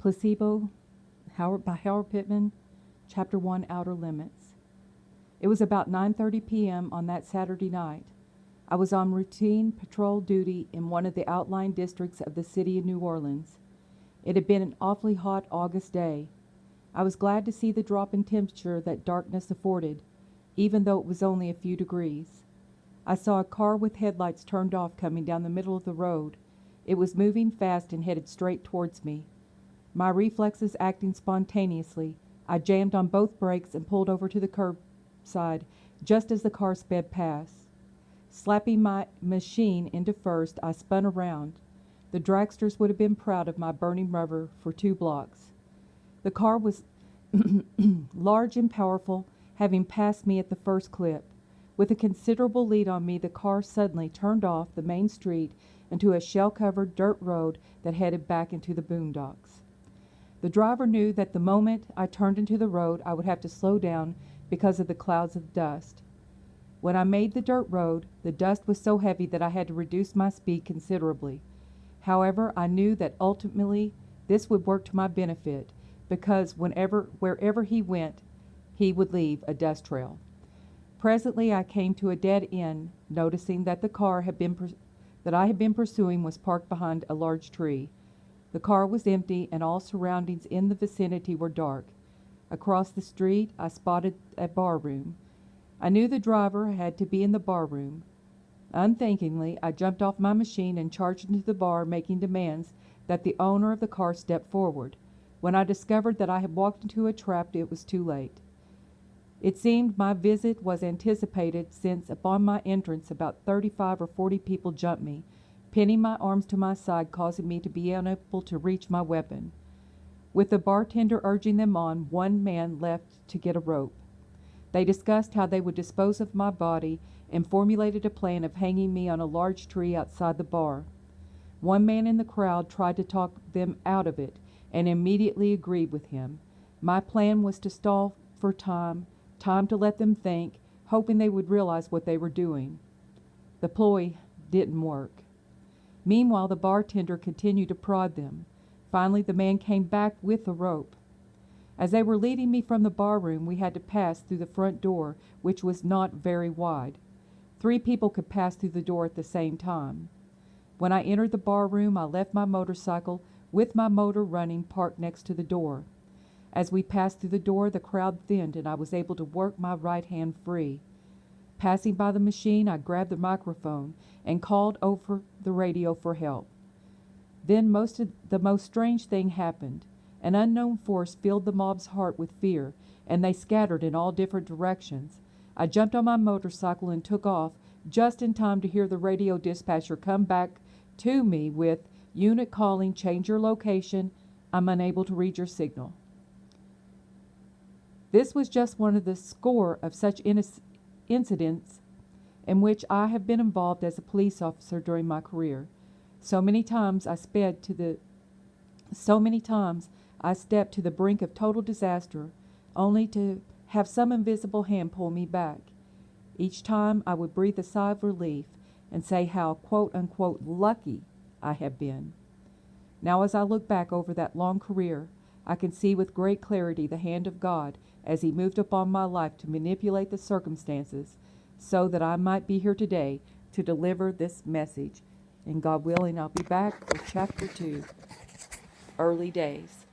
Placebo, by Howard Pittman, Chapter 1, Outer Limits. It was about 9:30 p.m. on that Saturday night. I was on routine patrol duty in one of the outlying districts of the city of New Orleans. It had been an awfully hot August day. I was glad to see the drop in temperature that darkness afforded, even though it was only a few degrees. I saw a car with headlights turned off coming down the middle of the road. It was moving fast and headed straight towards me. My reflexes acting spontaneously, I jammed on both brakes and pulled over to the curbside just as the car sped past. Slapping my machine into first, I spun around. The dragsters would have been proud of my burning rubber for 2 blocks. The car was large and powerful, having passed me at the first clip. With a considerable lead on me, the car suddenly turned off the main street into a shell-covered dirt road that headed back into the boondocks. The driver knew that the moment I turned into the road, I would have to slow down because of the clouds of dust. When I made the dirt road, the dust was so heavy that I had to reduce my speed considerably. However, I knew that ultimately this would work to my benefit because wherever he went, he would leave a dust trail. Presently, I came to a dead end, noticing that the car that I had been pursuing was parked behind a large tree. The car was empty, and all surroundings in the vicinity were dark. Across the street, I spotted a bar room. I knew the driver had to be in the bar room. Unthinkingly, I jumped off my machine and charged into the bar, making demands that the owner of the car step forward. When I discovered that I had walked into a trap, it was too late. It seemed my visit was anticipated, since upon my entrance about 35 or 40 people jumped me, pinning my arms to my side, causing me to be unable to reach my weapon. With the bartender urging them on, one man left to get a rope. They discussed how they would dispose of my body and formulated a plan of hanging me on a large tree outside the bar. One man in the crowd tried to talk them out of it and immediately agreed with him. My plan was to stall for time to let them think, hoping they would realize what they were doing. The ploy didn't work. Meanwhile, the bartender continued to prod them. Finally, the man came back with the rope. As they were leading me from the bar room, we had to pass through the front door, which was not very wide. 3 people could pass through the door at the same time. When I entered the bar room, I left my motorcycle with my motor running parked next to the door. As we passed through the door, the crowd thinned and I was able to work my right hand free. Passing by the machine, I grabbed the microphone and called over the radio for help. Then the most strange thing happened. An unknown force filled the mob's heart with fear, and they scattered in all different directions. I jumped on my motorcycle and took off just in time to hear the radio dispatcher come back to me with, "Unit calling, change your location. I'm unable to read your signal." This was just one of the score of such incidents in which I have been involved as a police officer during my career. So many times I stepped to the brink of total disaster, only to have some invisible hand pull me back. Each time I would breathe a sigh of relief and say how quote-unquote lucky I have been. Now as I look back over that long career, I can see with great clarity the hand of God as He moved upon my life to manipulate the circumstances so that I might be here today to deliver this message. And God willing, I'll be back with Chapter 2, Early Days.